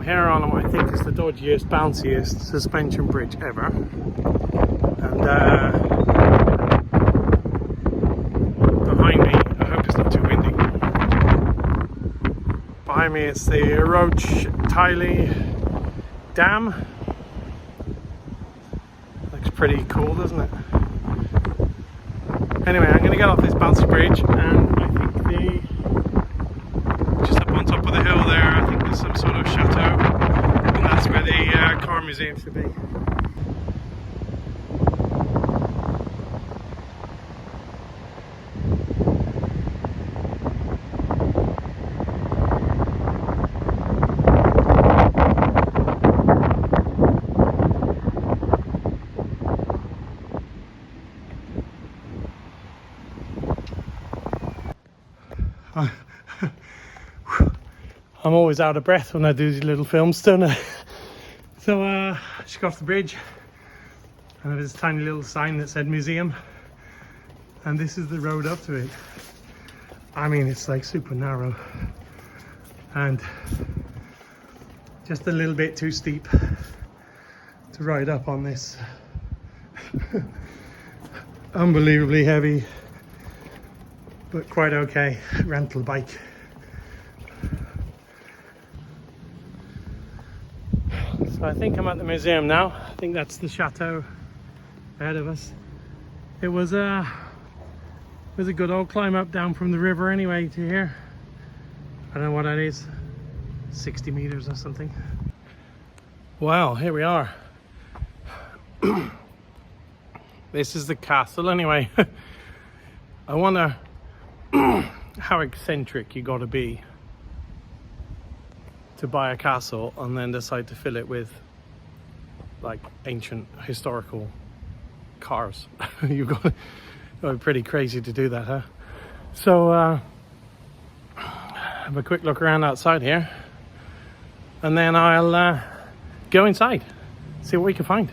I'm here on what I think is the dodgiest, bounciest suspension bridge ever. And behind me, I hope it's not too windy. Behind me is the Rochetaillée Dam. Looks pretty cool, doesn't it? Anyway, I'm going to get off this bouncy bridge, and I think just up on top of the hill there, I think there's some sort of chateau, and that's where the car museum should be. I'm always out of breath when I do these little films, don't I? So I just got off the bridge, and there was this tiny little sign that said museum, and this is the road up to it. I mean, it's like super narrow and just a little bit too steep to ride up on this unbelievably heavy but quite okay rental bike. So I think I'm at the museum now. I think that's the chateau ahead of us. It was a good old climb up down from the river anyway to here. I don't know what that is, 60 meters or something. Wow, here we are. This is the castle anyway. I wonder how eccentric you gotta be to buy a castle and then decide to fill it with like ancient historical cars. You've got to be pretty crazy to do that, huh? So have a quick look around outside here, and then I'll go inside, see what we can find.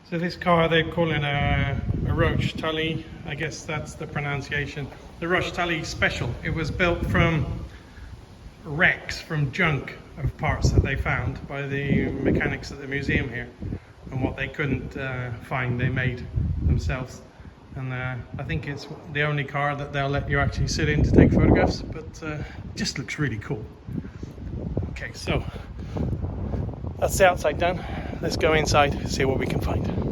So this car, they call it a Rochetaillée, I guess that's the pronunciation. The Rochetaillée Special. It was built from wrecks, from junk of parts that they found by the mechanics at the museum here. And what they couldn't find, they made themselves. And I think it's the only car that they'll let you actually sit in to take photographs, but just looks really cool. Okay, so that's the outside done. Let's go inside, see what we can find.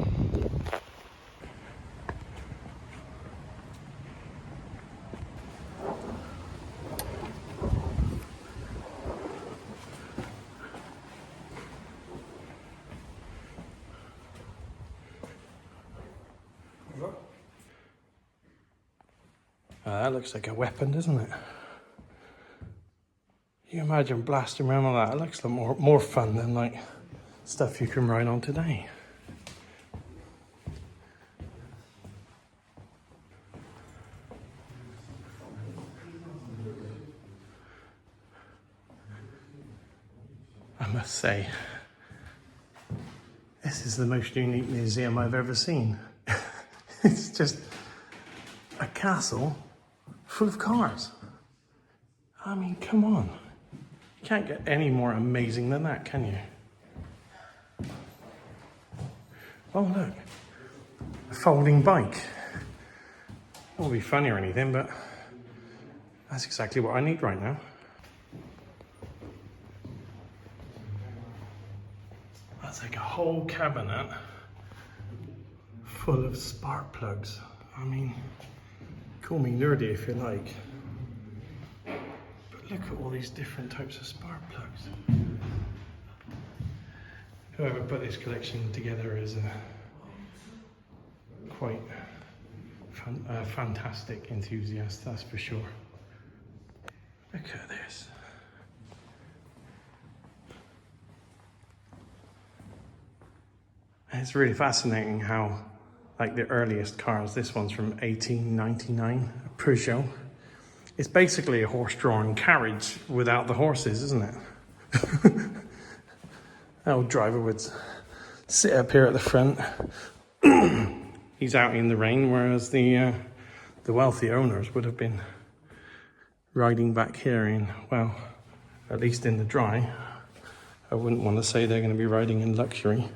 That looks like a weapon, doesn't it? You imagine blasting around like that? It looks like more fun than like stuff you can ride on today. I must say, this is the most unique museum I've ever seen. It's just a castle full of cars. I mean, come on. You can't get any more amazing than that, can you? Oh, look. A folding bike. It won't be funny or anything, but that's exactly what I need right now. That's like a whole cabinet full of spark plugs. I mean, call me nerdy if you like, but look at all these different types of spark plugs. Whoever put this collection together is quite a fantastic enthusiast, that's for sure. Look at this. And it's really fascinating how like the earliest cars. This one's from 1899, a Peugeot. It's basically a horse-drawn carriage without the horses, isn't it? The old driver would sit up here at the front. He's out in the rain, whereas the wealthy owners would have been riding back here in, well, at least in the dry. I wouldn't want to say they're going to be riding in luxury.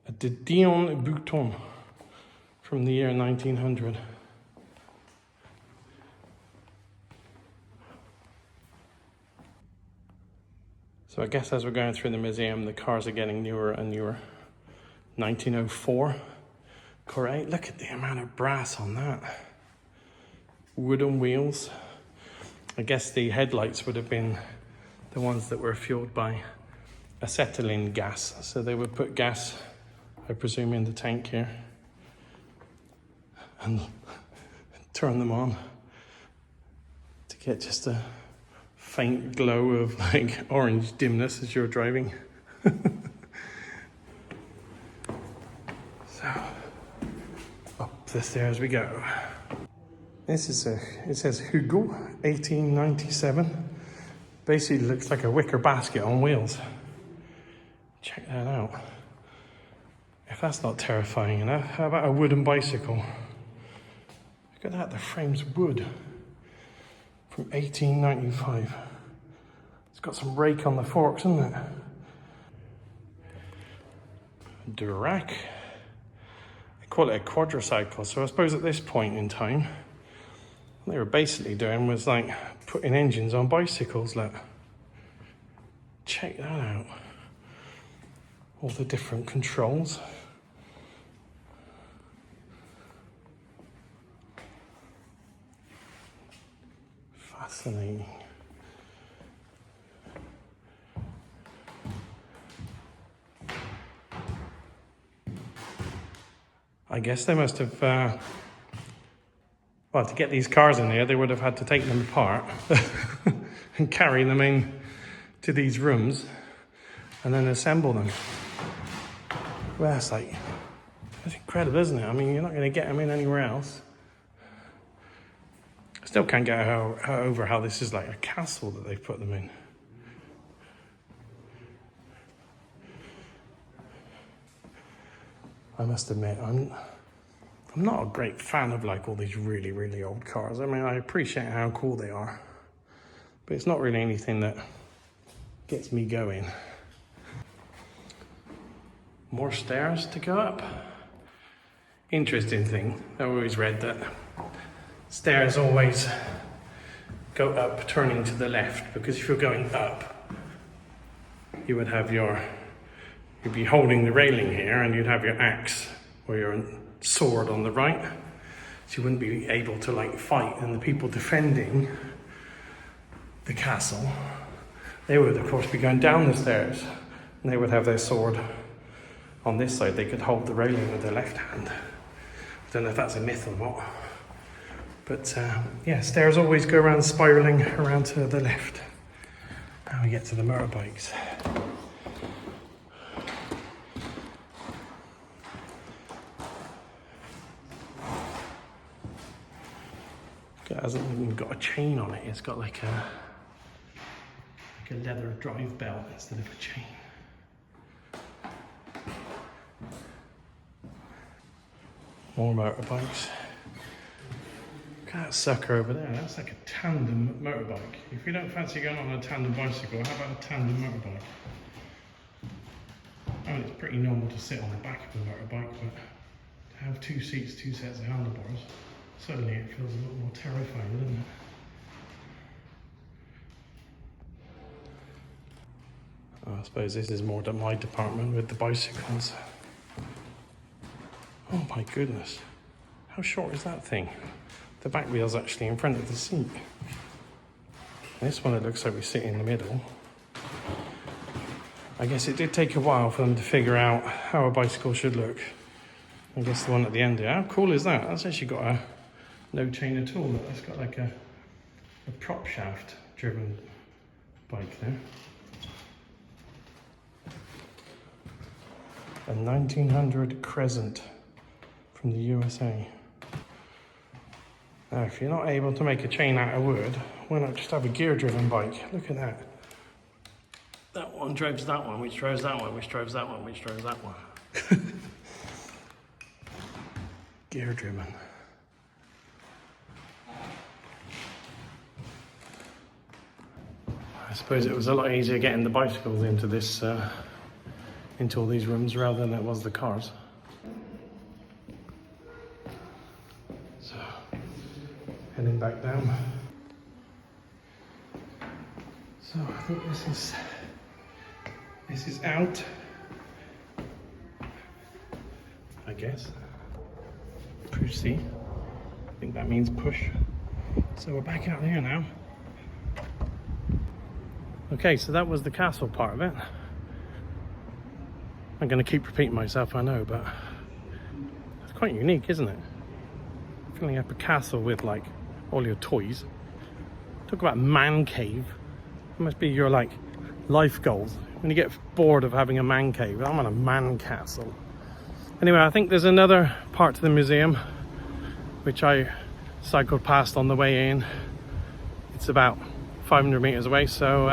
A de Dion Bouton from the year 1900. So I guess as we're going through the museum, the cars are getting newer and newer. 1904 Corvette. Look at the amount of brass on that. Wooden wheels. I guess the headlights would have been the ones that were fueled by acetylene gas. So they would put gas, I presume, in the tank here and turn them on to get just a faint glow of like orange dimness as you're driving. So up the stairs we go. This is it says Hugo 1897. Basically looks like a wicker basket on wheels. Check that out. If that's not terrifying enough, how about a wooden bicycle? Look at that, the frame's wood. From 1895. It's got some rake on the forks, isn't it? Durac. They call it a quadricycle, so I suppose at this point in time, what they were basically doing was like putting engines on bicycles. Look. Check that out. All the different controls. Fascinating. I guess they must have, well, to get these cars in here, they would have had to take them apart and carry them in to these rooms and then assemble them. Well, that's incredible, isn't it? I mean, you're not going to get them in anywhere else. I still can't get over how this is like a castle that they've put them in. I must admit, I'm not a great fan of like all these really, really old cars. I mean, I appreciate how cool they are, but it's not really anything that gets me going. More stairs to go up. Interesting thing, I always read that stairs always go up turning to the left, because if you're going up, you would have you'd be holding the railing here and you'd have your axe or your sword on the right. So you wouldn't be able to like fight, and the people defending the castle, they would of course be going down the stairs and they would have their sword on this side. They could hold the railing with their left hand. I don't know if that's a myth or not. But yeah, stairs always go around spiralling around to the left. Now we get to the motorbikes. It hasn't even got a chain on it. It's got like a leather drive belt instead of a chain. More motorbikes. Look at that sucker over there. That's like a tandem motorbike. If you don't fancy going on a tandem bicycle, how about a tandem motorbike? I mean, it's pretty normal to sit on the back of a motorbike, but to have two seats, two sets of handlebars, suddenly it feels a little more terrifying, doesn't it? I suppose this is more my department with the bicycles. Oh my goodness. How short is that thing? The back wheel's actually in front of the seat. This one, it looks like we sit in the middle. I guess it did take a while for them to figure out how a bicycle should look. I guess the one at the end here. How cool is that? That's actually got a no chain at all. That's got like a prop shaft driven bike there. A 1900 Crescent from the USA. Now, if you're not able to make a chain out of wood, why not just have a gear-driven bike? Look at that. That one drives that one, which drives that one, which drives that one, which drives that one. Gear-driven. I suppose it was a lot easier getting the bicycles into this, into all these rooms rather than it was the cars. So, heading back down. So I think this is out, I guess. Push C. I think that means push. So we're back out here now. Okay, so that was the castle part of it. I'm going to keep repeating myself, I know, but it's quite unique, isn't it? Filling up a castle with like all your toys. Talk about man cave. It must be your like life goals. When you get bored of having a man cave, I'm on a man castle. Anyway, I think there's another part to the museum which I cycled past on the way in. It's about 500 meters away, so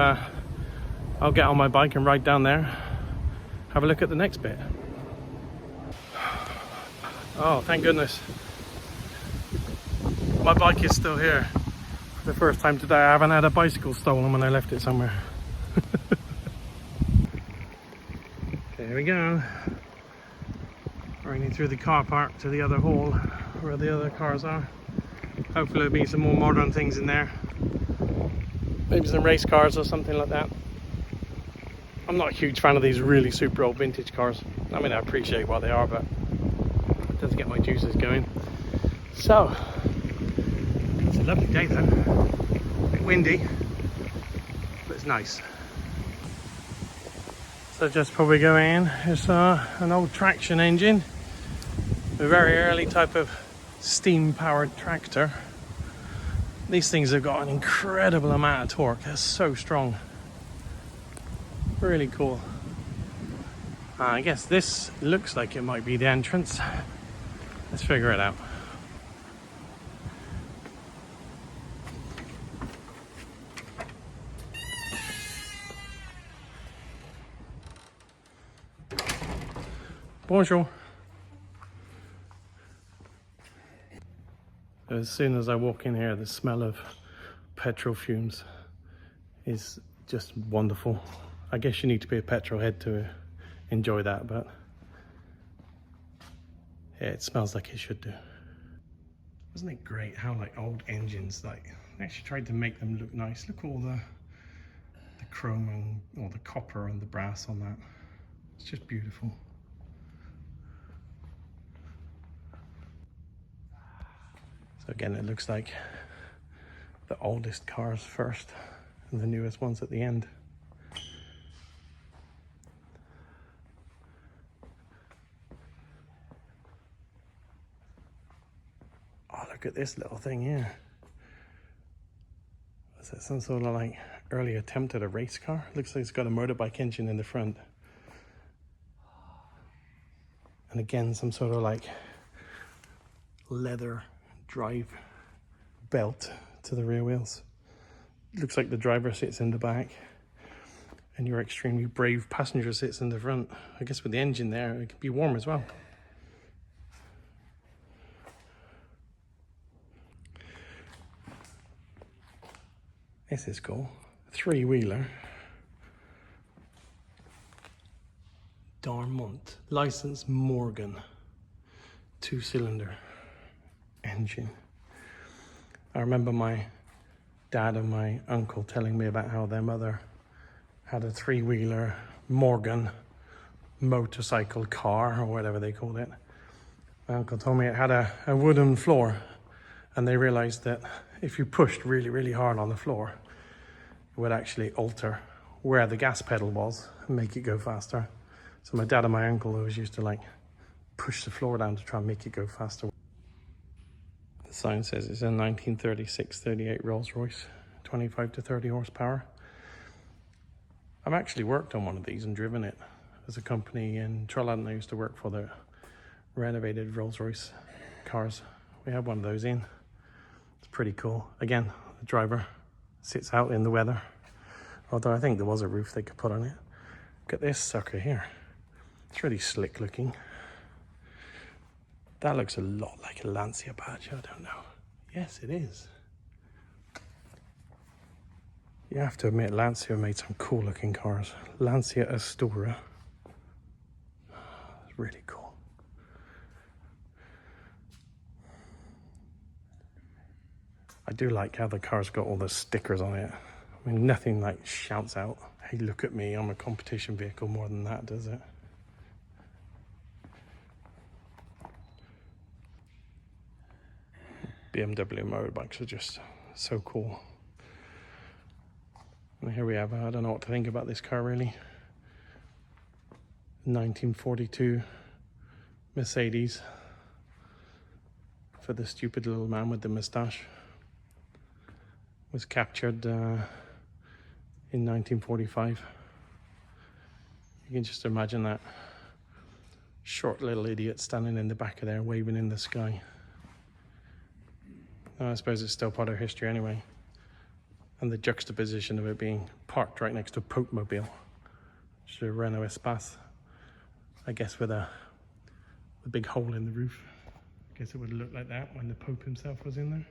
I'll get on my bike and ride down there, have a look at the next bit. Oh, thank goodness. My bike is still here. For the first time today, I haven't had a bicycle stolen when I left it somewhere. There we go. Running through the car park to the other hall where the other cars are. Hopefully there'll be some more modern things in there. Maybe some race cars or something like that. I'm not a huge fan of these really super old vintage cars. I mean, I appreciate what they are, but it doesn't get my juices going. So, it's a lovely day though. A bit windy, but it's nice. So just before we go in, it's an old traction engine. A very early type of steam-powered tractor. These things have got an incredible amount of torque. They're so strong. Really cool. I guess this looks like it might be the entrance. Let's figure it out. Bonjour. As soon as I walk in here, the smell of petrol fumes is just wonderful. I guess you need to be a petrol head to enjoy that, but yeah, it smells like it should do. Isn't it great how like old engines, like they actually tried to make them look nice. Look at all the chrome and all the copper and the brass on that. It's just beautiful. So again, it looks like the oldest cars first and the newest ones at the end. Oh, look at this little thing here. Is that some sort of like early attempt at a race car? Looks like it's got a motorbike engine in the front. And again, some sort of like leather drive belt to the rear wheels. Looks like the driver sits in the back and your extremely brave passenger sits in the front. I guess with the engine there, it could be warm as well. This is cool. Three-wheeler. Darmont. License Morgan. 2-cylinder engine. I remember my dad and my uncle telling me about how their mother had a 3-wheeler Morgan motorcycle car, or whatever they called it. My uncle told me it had a wooden floor, and they realized that if you pushed really, really hard on the floor, it would actually alter where the gas pedal was and make it go faster. So my dad and my uncle always used to like push the floor down to try and make it go faster. The sign says it's a 1936-38 Rolls-Royce, 25 to 30 horsepower. I've actually worked on one of these and driven it. There's a company in Trolladon I used to work for that renovated Rolls-Royce cars. We had one of those in. It's pretty cool. Again, the driver sits out in the weather. Although I think there was a roof they could put on it. Look at this sucker here. It's really slick looking. That looks a lot like a Lancia badge. I don't know. Yes, it is. You have to admit, Lancia made some cool looking cars. Lancia Astura. It's really cool. I do like how the car's got all the stickers on it. I mean, nothing like shouts out, hey, look at me, I'm a competition vehicle, more than that, does it? BMW motorbikes are just so cool. And here we have, I don't know what to think about this car really. 1942 Mercedes for the stupid little man with the moustache. Was captured in 1945. You can just imagine that short little idiot standing in the back of there waving in the sky. I suppose it's still part of history anyway. And the juxtaposition of it being parked right next to a Pope mobile, which is a Renault Espace, I guess with a big hole in the roof. I guess it would look like that when the Pope himself was in there.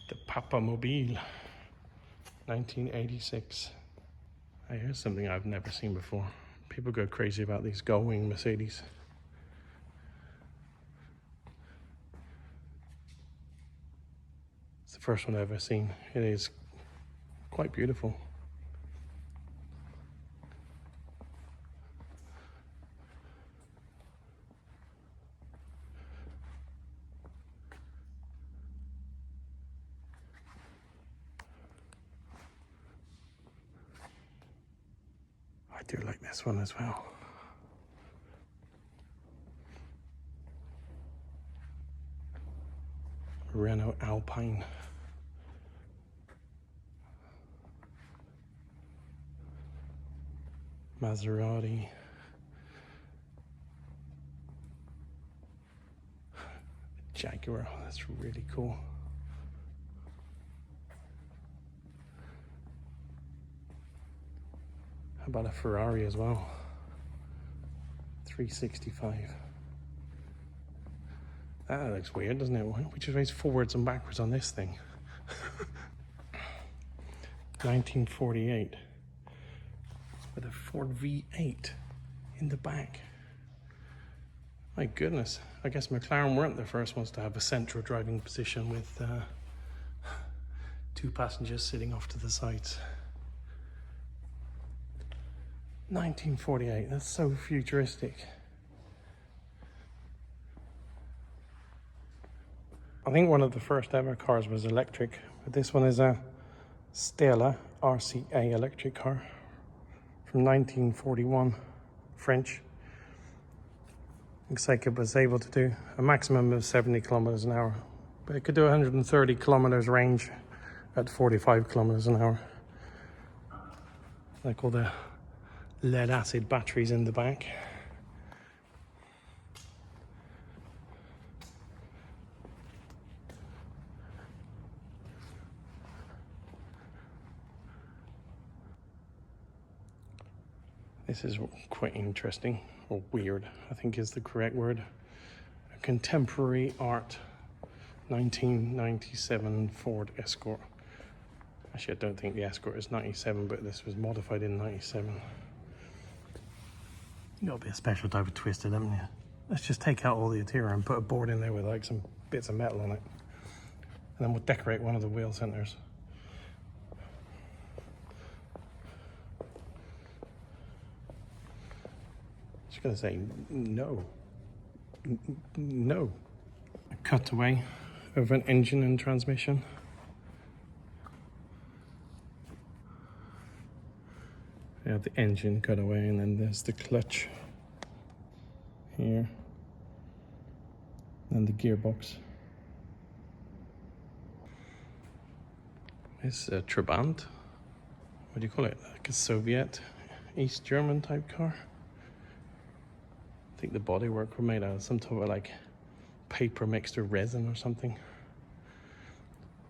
The Papa Mobile, 1986. Hey, here's something I've never seen before. People go crazy about these gull-wing Mercedes. It's the first one I've ever seen. It is quite beautiful. I do like this one as well. Renault Alpine. Maserati. Jaguar, that's really cool. How about a Ferrari as well? 365. That looks weird, doesn't it? Which is ways forwards and backwards on this thing. 1948. With a Ford V8 in the back. My goodness. I guess McLaren weren't the first ones to have a central driving position with two passengers sitting off to the sides. 1948, that's so futuristic. I think one of the first ever cars was electric, but this one is a Stella RCA electric car from 1941, French. Looks like it was able to do a maximum of 70 kilometers an hour, but it could do 130 kilometers range at 45 kilometers an hour. Like all the lead acid batteries in the back. This is quite interesting, or weird, I think is the correct word. A contemporary art 1997 Ford Escort. Actually, I don't think the Escort is 97, but this was modified in 97. You gotta be a special type of twister, haven't you? Let's just take out all the interior and put a board in there with like some bits of metal on it. And then we'll decorate one of the wheel centers. Just gonna say no. No. A cutaway of an engine and transmission. We have the engine cutaway, and then there's the clutch here, and the gearbox. It's a Trabant. What do you call it? Like a Soviet, East German type car. I think the bodywork were made out of some type of like paper mixed with resin or something.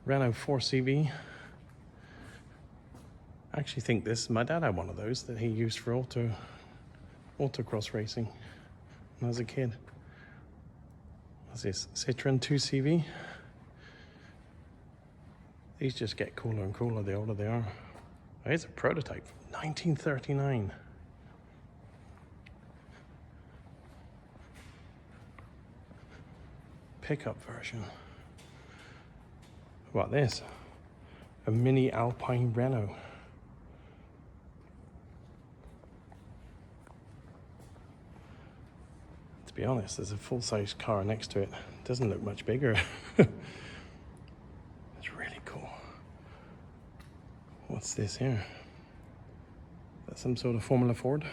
Renault 4CV. I actually think my dad had one of those that he used for autocross racing when I was a kid. What's this? Citroen 2CV. These just get cooler and cooler the older they are. Oh, here's a prototype, 1939. Pickup version. What about this? A mini Alpine Renault. To be honest, there's a full-size car next to it. It doesn't look much bigger. It's really cool. What's this here? Is that some sort of Formula Ford?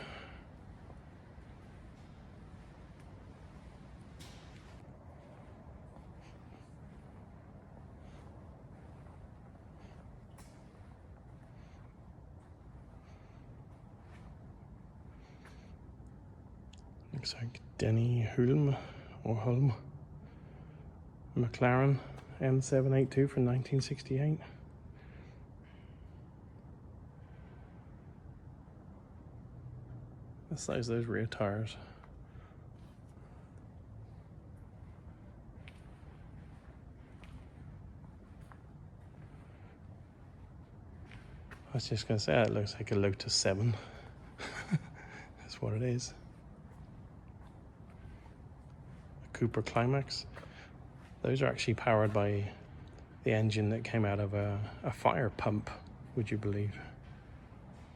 Looks like Denny Hulme or Hulme. McLaren M782 from 1968. The size of those rear tires. I was just going to say, it looks like a Lotus 7. That's what it is. A Cooper Climax. Those are actually powered by the engine that came out of a fire pump, would you believe?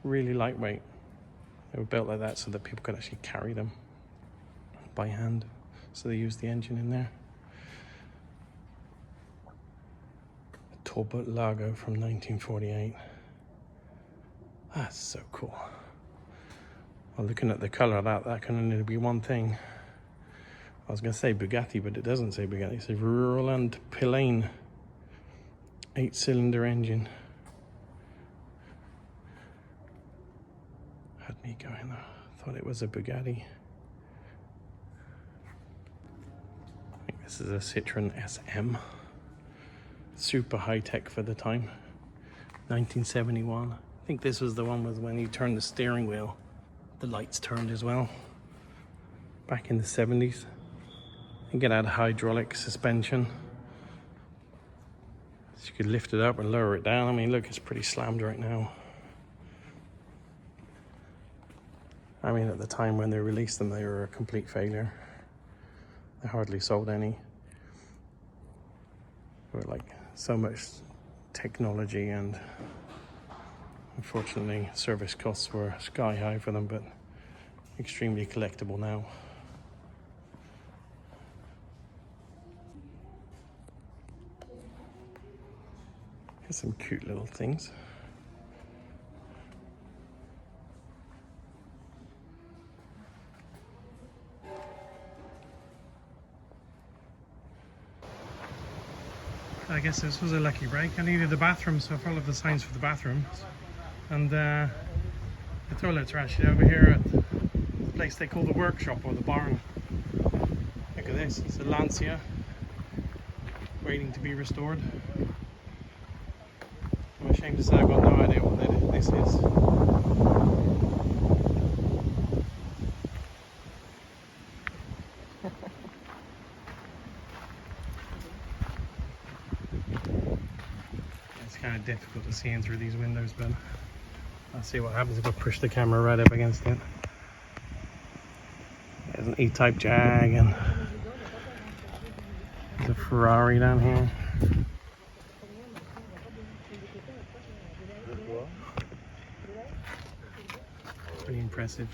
Really lightweight. They were built like that so that people could actually carry them by hand. So they used the engine in there. A Talbot Lago from 1948. That's so cool. Well, looking at the colour of that can only be one thing. I was going to say Bugatti, but it doesn't say Bugatti. It says Roland Pilaine 8-cylinder engine. Had me going there. Thought it was a Bugatti. I think this is a Citroen SM. Super high tech for the time. 1971. I think this was the one with when you turn the steering wheel, the lights turned as well. Back in the 70s. I think it had hydraulic suspension. So you could lift it up and lower it down. I mean, look, it's pretty slammed right now. I mean, at the time when they released them, they were a complete failure. They hardly sold any. They were like so much technology, and unfortunately service costs were sky high for them, but extremely collectible now. Here's some cute little things. I guess this was a lucky break. I needed the bathroom, so I followed the signs for the bathrooms. And the toilets are actually over here at the place they call the workshop or the barn. Look at this, it's a Lancia waiting to be restored. I'm ashamed to say I've got no idea what this is. It's kind of difficult to see in through these windows, but I'll see what happens if I push the camera right up against it. There's an E-Type Jag, and there's a Ferrari down here. Pretty impressive.